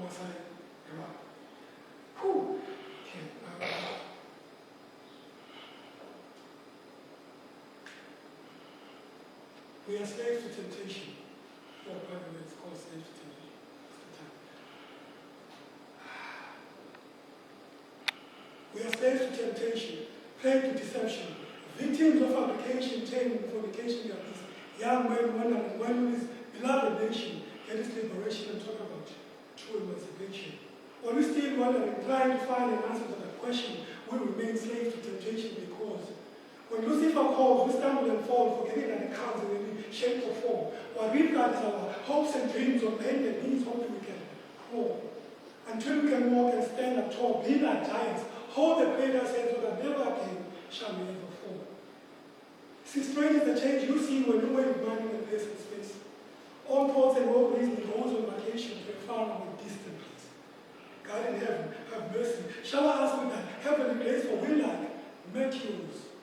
was I around? Whew. Okay. We are slaves to temptation. Oh, by the way, it's called slaves to temptation. We are slaves to temptation, prey to deception, victims of fabrication, taming, fornication. We are these young men wondering when will this beloved nation get its liberation and talk about true emancipation. Or we still wondering, trying to find an answer to that question, we remain slaves to temptation because when Lucifer calls, we stumble and fall, forgetting that it comes in any shape or form. What we plant is our hopes and dreams of bend and knees, hoping we can crawl. Until we can walk and stand up tall, be like giants, hold the greater sense so that never again shall we ever fall. See, strange is the change you see when you wave money in a person's face. All thoughts and all reasoning goes on vacation to a faraway distant place. God in heaven, have mercy. Shower us with that heavenly grace, for we like meteors.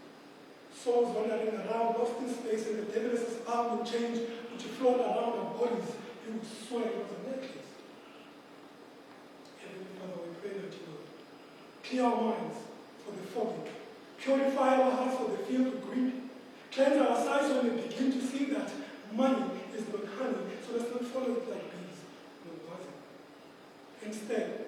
Souls wandering around, lost in space, and the devil's arm and change which float around our bodies, you would swear it was a necklace. Heavenly Father, we pray that you will clear our minds for the foggy, purify our hearts for the field of greed, cleanse our sight so we begin to see that money is not honey, so let's not follow it like bees, no buzzing. Instead,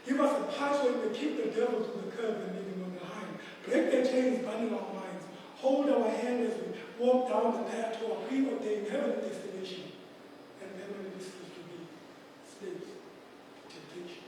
give us a path where we keep the devil to the curb and leave him on the hind. Break the chains binding our minds. Hold our hand as we walk down the path to our preordained heavenly destination. And heavenly destination to be slaves to temptation.